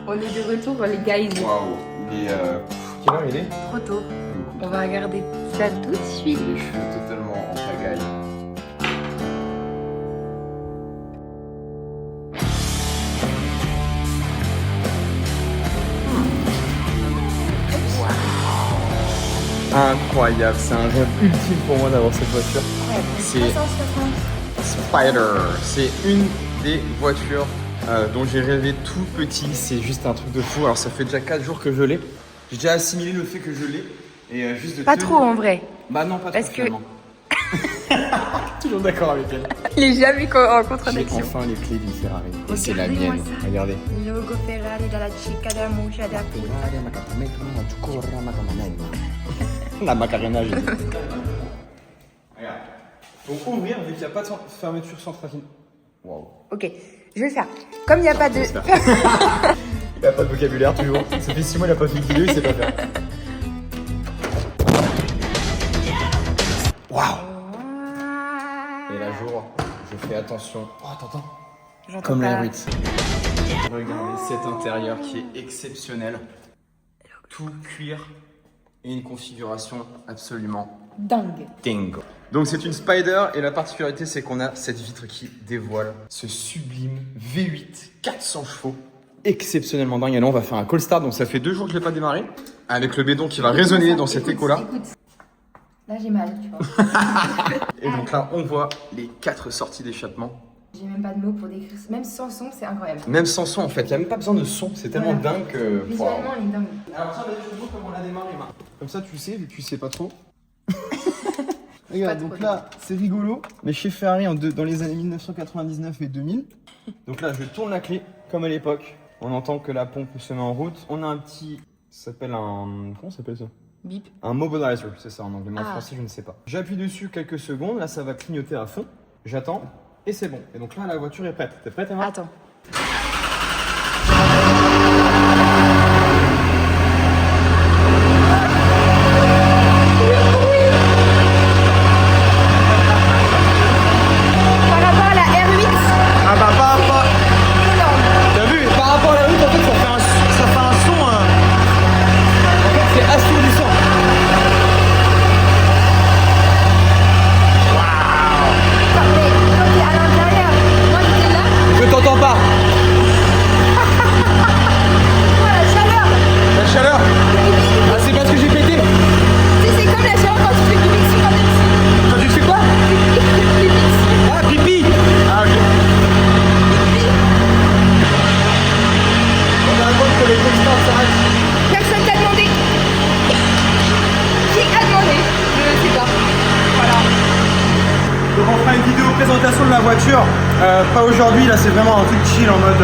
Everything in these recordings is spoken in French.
On est de retour les guys. Waouh, il est... Quelle heure il est? Trop tôt. On va regarder ça tout de suite. Je suis totalement en pagaille. Incroyable, c'est un rêve ultime pour moi d'avoir cette voiture. C'est Spider, c'est une des voitures dont j'ai rêvé tout petit, c'est juste un truc de fou. Alors ça fait déjà 4 jours que je l'ai, j'ai déjà assimilé le fait que je l'ai. Et juste de pas trop en vrai. Bah non, pas trop finalement. Toujours d'accord avec elle. Il est jamais en J'ai contradiction. enfin les clés d'une Ferrari. Et c'est la mienne, ça. regardez. Logo Ferrari dalla chica della muscia da pizza. La macarena, j'ai dit. Regarde. Pour ouvrir, vu qu'il n'y a pas de fermeture centrale. Waouh. Ok, je vais le faire. Comme il n'y a pas de... Il n'a pas de vocabulaire toujours. Ça fait 6 mois, il n'a pas fait de vidéo, il sait pas faire. Waouh. Et là, jour, je fais attention. Oh, t'entends? Comme la R8. Regardez cet intérieur qui est exceptionnel. Tout cuir et une configuration absolument dingue. dingue. Donc c'est une Spider et la particularité c'est qu'on a cette vitre qui dévoile ce sublime V8 400 chevaux. Exceptionnellement dingue. Et là on va faire un call start, donc ça fait 2 jours que je l'ai pas démarré. Avec le bédon qui va résonner dans cet écho là. Là j'ai mal, tu vois. Et donc là on voit les 4 sorties d'échappement. J'ai même pas de mots pour décrire ça. Même sans son, c'est incroyable. Même sans son en fait, il n'y a même pas besoin de son, c'est tellement dingue que... Visuellement, elle est dingue. Alors tiens, je vous comment on l'a démarré, Emma. Comme ça tu sais, vu que tu sais pas trop. Regarde, donc là c'est rigolo, mais chez Ferrari dans les années 1999 et 2000. Donc là je tourne la clé, comme à l'époque. On entend que la pompe se met en route. On a un petit... Ça s'appelle un... Comment ça s'appelle ça? Bip. Un mobilizer, c'est ça en anglais, mais en Ah. français je ne sais pas. J'appuie dessus quelques secondes, là ça va clignoter à fond. J'attends. Et c'est bon. Et donc là, la voiture est prête. T'es prête, Emma? Attends. Par rapport à la R8, Ah bah par rapport... énorme. T'as vu? Par rapport à la route, en fait, ça fait un son... En fait, c'est assourdissant. Mais quand t'es à l'intérieur, moi j'étais là, Je t'entends pas. moi la chaleur. La chaleur. Ah, c'est parce que j'ai pété. Tu sais, c'est comme la chaleur quand tu fais pipi dessus quand t'es petit. Quand tu fais quoi? Pipi dessus. Ah, pipi. Ah, ok. On va attendre que le constat s'arrête. Personne t'a demandé. Qui a demandé? Je sais pas. Voilà. Donc on fera une vidéo présentation de la voiture. Pas aujourd'hui, là c'est vraiment un truc chill en mode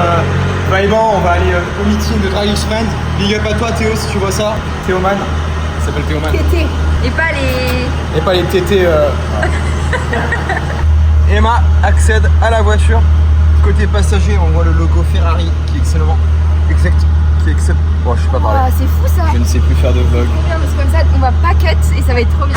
vivant. On va aller au meeting de Drag X Friends. Big up à toi Théo si tu vois ça. Théoman. Il s'appelle Théoman. Tété. Et pas les... Et pas les tétés. Emma accède à la voiture. Côté passager, on voit le logo Ferrari qui est excellent. Bon, je sais pas parler. Ah, c'est fou ça. Je ne sais plus faire de vlog. Trop bien parce que comme ça on va pas cut et ça va être trop bien.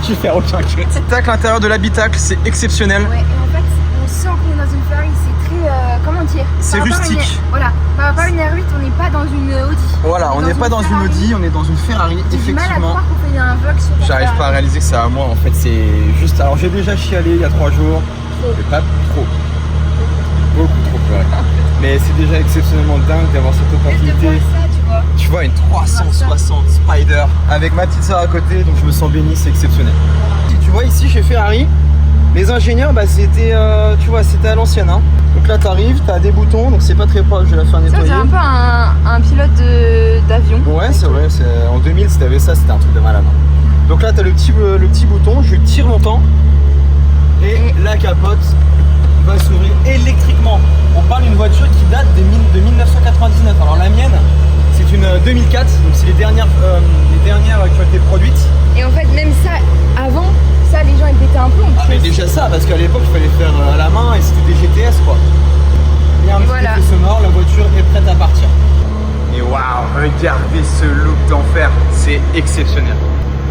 Je vais faire aucun cut. L'intérieur de l'habitacle, c'est exceptionnel. Ouais, et en fait on sent qu'on est dans une Ferrari, c'est très... comment dire? C'est Par rapport à rustique. Voilà, par rapport à une R8 on n'est pas dans une Audi. Voilà, on n'est pas dans une Ferrari. Audi, on est dans une Ferrari, J'ai du mal à effectivement. croire qu'on fait un vlog sur la J'arrive pas à Ferrari. réaliser que c'est à moi en fait, c'est juste. Alors j'ai déjà chialé il y a 3 jours, mais pas trop. Beaucoup trop pleuré. Mais c'est déjà exceptionnellement dingue d'avoir cette Juste de opportunité. voir ça, tu vois. Tu vois, une 360 Spider avec ma petite soeur à côté, donc je me sens béni, c'est exceptionnel. Tu vois ici chez Ferrari, les ingénieurs, bah c'était, tu vois, c'était à l'ancienne. Hein. Donc là t'arrives, t'as des boutons, donc c'est pas très proche, je vais la faire Ça, nettoyer. c'est un peu un pilote d'avion. Ouais, c'est vrai, en 2000 si t'avais ça, c'était un truc de malade. Hein. Donc là t'as le petit bouton, je tire longtemps et la capote va s'ouvrir électriquement. On parle d'une voiture qui date de 1999. Alors la mienne, c'est une 2004, donc c'est les dernières qui ont été produites. Et en fait même ça, avant, ça les gens ils pétaient un peu. Ah mais déjà ça, parce qu'à l'époque il fallait faire à la main et c'était des GTS quoi. Il y a un petit Voilà. effet sonore, la voiture est prête à partir. Et waouh, regardez ce look d'enfer, c'est exceptionnel.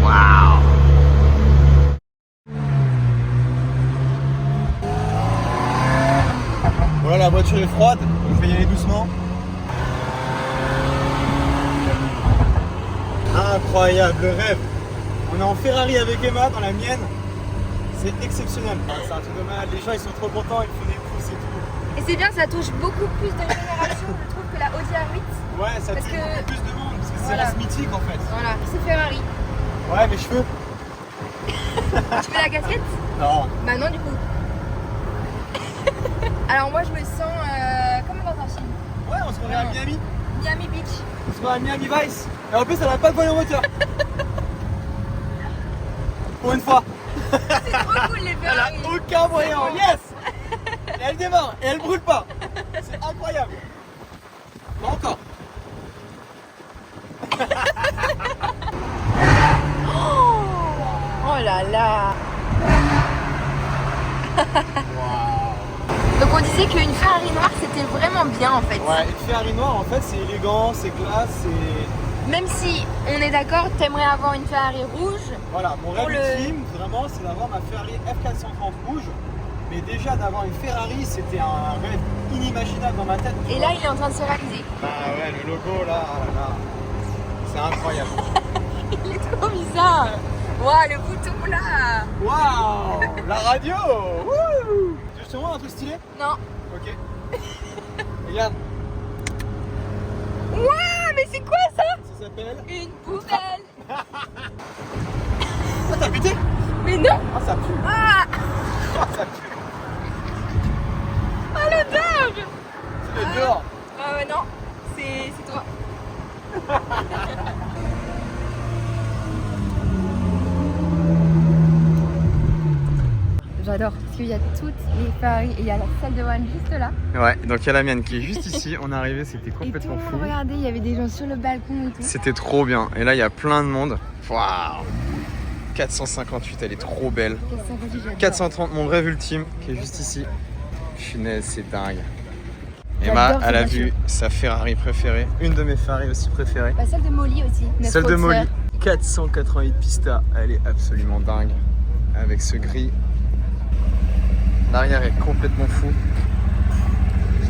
Waouh. Voilà la voiture est froide, donc je vais y aller doucement. Incroyable, le rêve. On est en Ferrari avec Emma dans la mienne. C'est exceptionnel. C'est un truc de malade. Les gens ils sont trop contents, ils font des pouces et tout. Et c'est bien, ça touche beaucoup plus de générations, je trouve, que la Audi A8. Ouais, ça Parce touche que- beaucoup plus de monde parce que c'est Voilà. reste mythique en fait. Voilà, c'est Ferrari. Ouais, mes cheveux. Tu veux la casquette? Non. Bah non, du coup. Alors moi, je me sens comme dans un film. Ouais, on se remet à Miami. Miami Beach. On se remet à Miami Vice. Et en plus, elle a pas de volant moteur. Pour une fois. C'est trop cool les Elle a Ferrari. aucun voyant. Yes. Et elle démarre et elle brûle pas. C'est incroyable. Pas encore. Oh là là. Donc on disait qu'une Ferrari noire c'était vraiment bien en fait. Ouais, une Ferrari noire en fait c'est élégant, c'est classe, c'est... Même si on est d'accord, t'aimerais avoir une Ferrari rouge. Voilà, mon Pour rêve le- ultime vraiment c'est d'avoir ma Ferrari F430 rouge. Mais déjà d'avoir une Ferrari c'était un rêve inimaginable dans ma tête. tu Et vois. là il est en train de se réaliser. Bah ouais, le logo là, c'est incroyable. Il est trop bizarre. Waouh, le bouton là. Waouh, la radio. Wouh. Tu veux que je te montre un truc stylé? Non. Ok. Regarde, Waouh, mais c'est quoi ça? ça s'appelle... Une poubelle. Ah t'as pété? Mais non. Ah ça pue. Ah, Ah ça pue. oh l'odeur. C'est le dehors. Ah ouais, non, c'est toi. J'adore parce qu'il y a toutes les Ferrari et il y a la salle de One juste là. Ouais, donc il y a la mienne qui est juste ici. On est arrivé, c'était Et tout complètement le fou. monde regardait, il y avait des gens sur le balcon et tout. C'était trop bien. Et là, il y a plein de monde. Waouh 458, elle est trop belle. 430, mon rêve ultime, qui est juste ici. Punaise, c'est dingue. Emma, J'adore elle a cette vu voiture. sa Ferrari préférée. Une de mes Ferrari aussi préférées. Bah, celle de Molly aussi. notre Celle de autre Molly. sœur. 488 Pista. Elle est absolument dingue. Avec ce gris. L'arrière est complètement fou.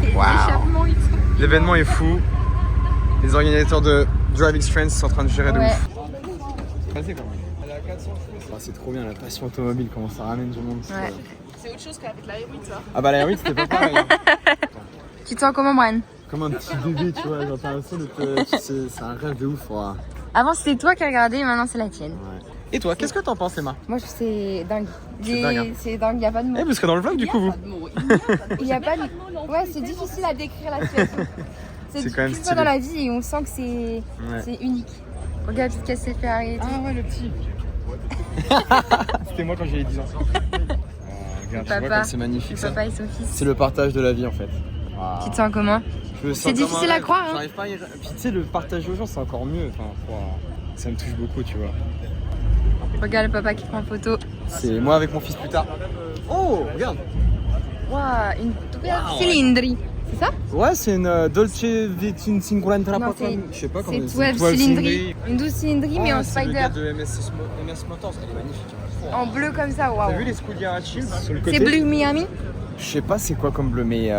Les Waouh. échappements, ils sont... L'événement est fou. Les organisateurs de Driving Friends sont en train de gérer de Ouais. ouf. C'est trop bien la passion automobile, comment ça ramène du monde. Ouais. C'est autre chose qu'avec la R8, ça. Ah bah la R8 c'était pas pareil. Hein. Tu te sens comment, Brian? Comme un petit bébé, tu vois, genre t'as l'impression d'être... c'est un rêve de ouf. Ouais. Avant c'était toi qui regardais, maintenant c'est la tienne. Et toi, qu'est-ce que t'en penses, Emma? Moi je trouve que c'est dingue. C'est dingue, hein. C'est dingue, il n'y a pas de mots. Eh, vous serez dans le vlog du coup, vous? Il y a pas de... Ouais, c'est difficile à décrire la situation. C'est quand même une stylé. fois dans la vie et on sent que c'est Ouais. c'est unique. Regarde, petite casse Ferrari et tout. Ah ouais, le petit. C'était moi quand j'avais 10 ans. Regarde, tu vois Papa. comme c'est magnifique ça. Papa et son fils. C'est le partage de la vie en fait. Tu te sens comment? Je me sens C'est comme un difficile à rêve. croire, hein. J'arrive pas à y... Puis tu sais, le partage aux gens c'est encore mieux. Enfin, ça me touche beaucoup, tu vois. Regarde le papa qui prend photo. C'est moi avec mon fils plus tard. Oh, regarde. Waouh, une 12 Wow. cylindri. C'est ça? Ouais, c'est une Dolce Vita 50 Non, c'est je sais pas comment c'est 12 cylindri. Une 12 cylindri mais en C'est le spider. gars de MS Motors, elle est magnifique. En bleu comme ça, T'as waouh. vu les Scudiarachis sur le côté? C'est Blue Miami. Je sais pas c'est quoi comme bleu, mais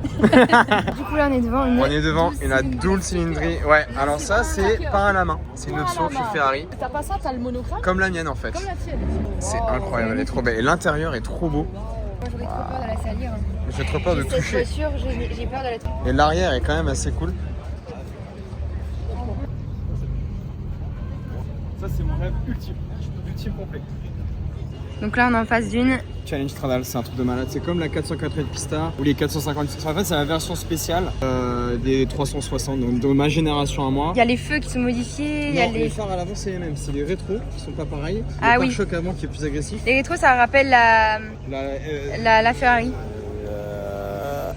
Du coup là on est devant une. on est devant 12 une dual cylindri. Ouais, alors ça c'est peint à la main. C'est une option chez Ferrari, T'as pas ça, t'as le monochrome comme la mienne en fait. comme la tienne. C'est incroyable, elle est trop belle. Et l'intérieur est trop beau. Moi j'aurais trop peur de la salir. Hein. J'ai trop peur de Cette toucher. voiture, j'ai peur de la toucher. Et l'arrière est quand même assez cool. Ça c'est mon rêve ultime complet. Donc là on est en face d'une. Challenge Stradale, c'est un truc de malade. C'est comme la 480 Pista ou les 450. En fait, c'est la version spéciale des 360, donc de ma génération à moi. Il y a les feux qui sont modifiés, il y a Non, les les... phares à l'avant, c'est les mêmes. C'est les rétros qui sont pas pareils. Ah le oui. pare-choc avant qui est plus agressif. Les rétros ça rappelle la La, Ferrari.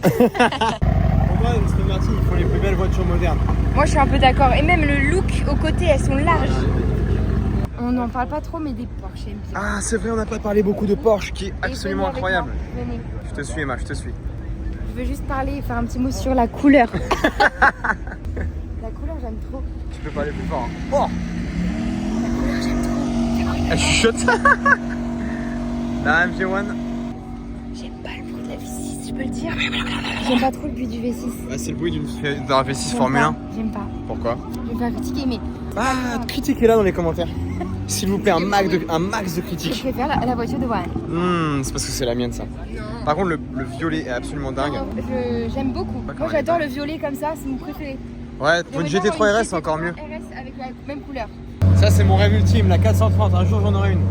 Pour moi, Aston Martin, ils font les plus belles voitures modernes. Moi je suis un peu d'accord. Et même le look aux côtés, elles sont larges. On n'en parle pas trop mais des Porsche MPV. Ah, c'est vrai, on n'a pas parlé beaucoup de Porsche, qui est Et absolument venez avec incroyable. moi, venez. Je te suis, Emma, je te suis. Je veux juste parler et faire un petit mot sur la couleur. La couleur j'aime trop. Tu peux parler plus fort. Hein. Oh, La couleur j'aime trop. elle chuchote. La MG1. J'aime pas le bruit de la V6. peux le dire. J'aime pas trop le bruit du V6. Bah, c'est le bruit d'un V6 Formule 1. J'aime pas. Pourquoi? Je vais me faire critiquer, mais. Ah, critiquez-la dans les commentaires. S'il vous plaît, un max de Je critiques. préfère la voiture de Warren. C'est parce que c'est la mienne ça. Par contre, le violet est absolument dingue. J'aime beaucoup. Moi j'adore le violet comme ça, c'est mon préféré. Ouais, pour une GT3 RS, c'est encore mieux. RS avec la même couleur. Ça, c'est mon rêve ultime, la 430. Un jour, j'en aurai une.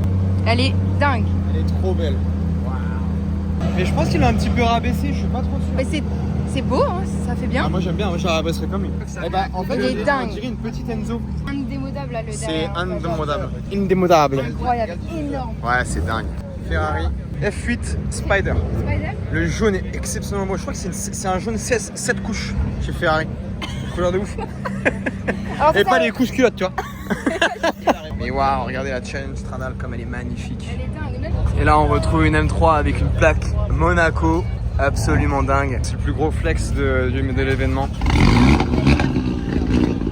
Elle est dingue. Elle est trop belle. Mais je pense qu'il a un petit peu rabaissé, je suis pas trop sûr. Mais c'est beau, hein, ça fait bien. Ah, moi j'aime bien, moi je la rabaisserai comme lui. Eh bah, en fait, Il est dingue. on dirait une petite Enzo. Indémodable là, le C'est derrière. indémodable. Indémodable. Incroyable, énorme. Ouais, c'est dingue. Ferrari F8 Spider. Spider. Le jaune est exceptionnellement beau. Je crois que c'est un jaune 7 couches chez Ferrari. Couleur de ouf. Alors, Et ça, pas les couches culottes, tu vois. Mais waouh, regardez la Challenge Stradale comme elle est magnifique. Elle est dingue. Même... Et là, on retrouve une M3 avec une plaque Monaco. Absolument dingue. C'est le plus gros flex de l'événement.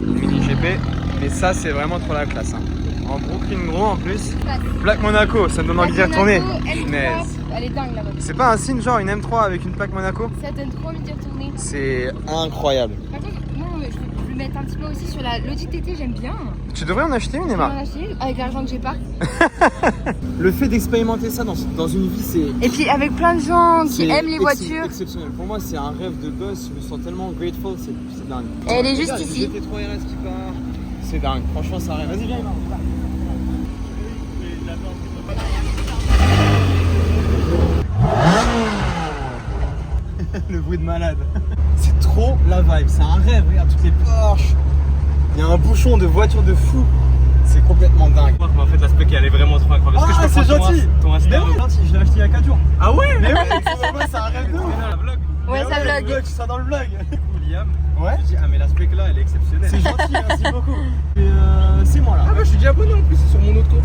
Mini GP. Mais ça, c'est vraiment trop la classe. Hein. En Brooklyn gros en plus. Plaque Monaco, ça me donne envie d'y retourner. Punaise. Elle est dingue là-bas. C'est pas un signe genre une M3 avec une plaque Monaco? Ça donne trop envie d'y retourner. C'est incroyable. Par contre, moi, je vais mettre un petit peu aussi sur la l'Audi TT, j'aime bien. Tu devrais en acheter une, Je vais Emma. en acheter une avec l'argent que j'ai pas. Le fait d'expérimenter ça dans une vie, c'est... Et puis avec plein de gens qui c'est aiment les voitures. Exceptionnel. Pour moi, c'est un rêve de gosse. Je me sens tellement grateful. C'est dingue. Et elle est juste Regarde, ici. GT3 RS qui part. C'est dingue. Franchement, c'est un rêve. Vas-y, viens, Emma. Le bruit de malade. C'est trop la vibe. C'est un rêve. Regarde toutes les Porsche. Il y a un bouchon de voiture de fou. C'est complètement dingue. En fait, l'aspect elle est vraiment trop incroyable. Ah, c'est gentil. Ton Mais oui. je l'ai acheté il y a 4 jours. Ah ouais. Mais ouais, c'est un rêve de ouf. Un vlog. Ouais, ça vlog. Tu seras dans le vlog. Liam. Ouais. Je dis, ah, mais l'aspect là, elle est exceptionnelle. C'est gentil, merci beaucoup. Et c'est moi là. Ah, bah, je suis déjà abonné en plus, c'est sur mon autre compte.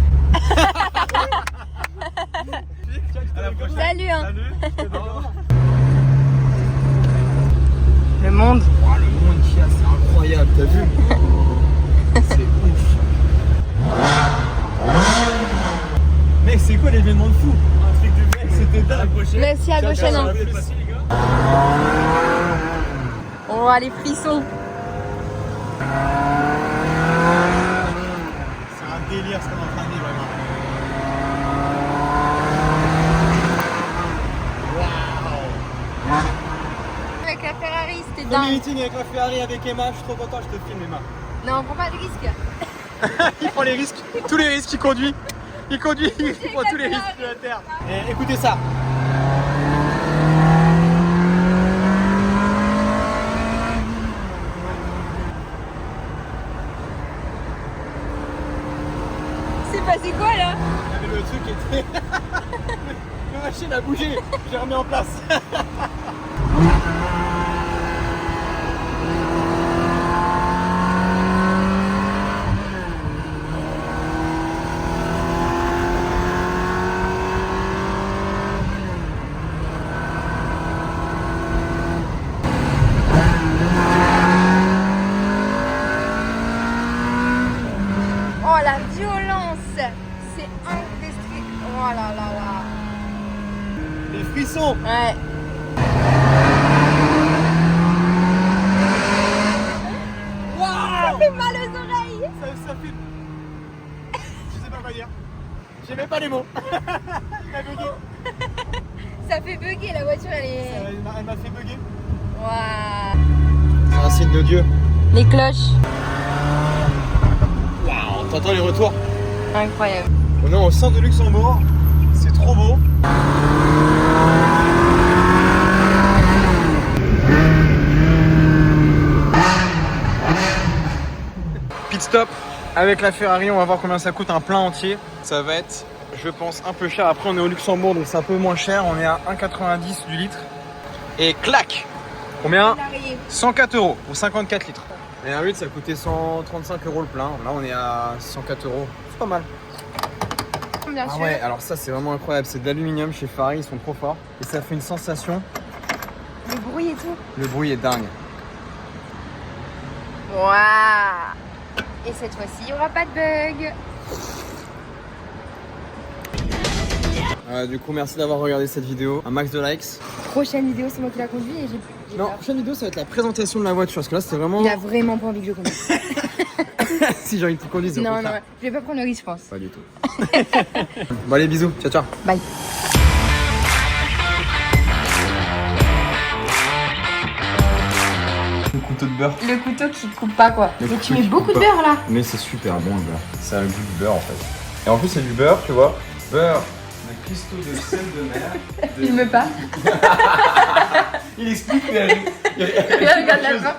À la prochaine. Salut hein. Salut. Le monde. Oh, le monde qu'il y a, c'est incroyable, t'as vu? C'est ouf. Mec, c'est quoi l'événement de fou? Un truc de mec, c'était dingue. Merci à la prochaine. Hein. Vous êtes passés, les gars. On va les frissons. C'est un délire ce qu'on est en train de vivre, vraiment. Avec la Ferrari, c'était Premier dingue. meeting avec la Ferrari avec Emma, je suis trop content, je te filme Emma. Non, on prend pas de risque. Il prend les risques, tous les risques, il conduit. Il prend tous les risques de la terre. Et écoutez ça. C'est passé quoi là? Il y avait le truc qui était... La machine a bougé, j'ai remis en place. Oh la violence. C'est indescriptible. Oh là là là. Les frissons. Ouais. Ça fait mal aux oreilles. Ça fait... Je sais pas quoi dire. J'ai même pas les mots. Il a bugué. Ça fait bugger la voiture, elle est. Elle m'a fait bugger. Waouh. C'est un signe de Dieu. Les cloches. Waouh, t'entends les retours? Incroyable. On est au centre de Luxembourg. C'est trop beau. Pit stop avec la Ferrari, on va voir combien ça coûte un plein entier. Ça va être, je pense, un peu cher. Après, on est au Luxembourg, donc c'est un peu moins cher. On est à 1,90 du litre. Et clac! Combien? 104 € ou 54 litres. Et un litre, ça coûtait 135 € le plein. Là, on est à 104 €. C'est pas mal. Bien Ah sûr. ouais, alors ça, c'est vraiment incroyable. C'est de l'aluminium chez Ferrari, ils sont trop forts. Et ça fait une sensation. Le bruit et tout. Le bruit est dingue. Waouh. Et cette fois-ci, il n'y aura pas de bug. Du coup, merci d'avoir regardé cette vidéo. Un max de likes. Prochaine vidéo, c'est moi qui l'a conduit et j'ai Non, peur. prochaine vidéo, ça va être la présentation de la voiture. Parce que là, c'était vraiment. Il a vraiment pas envie que je conduise. Si j'ai envie de te conduire, Non, non, je vais pas prendre le risque, je pense. Pas du tout. Bon, allez, bisous. Ciao, ciao. Bye. Le couteau de beurre. Le couteau qui coupe pas quoi. Le Mais couteau tu mets qui beaucoup coupe de pas. beurre là. Mais c'est super bon le beurre. C'est un goût de beurre en fait. Et en plus, c'est du beurre, tu vois. Beurre de cristaux de sel de mer. Il me pas. Il explique, mais il Regarde la fin.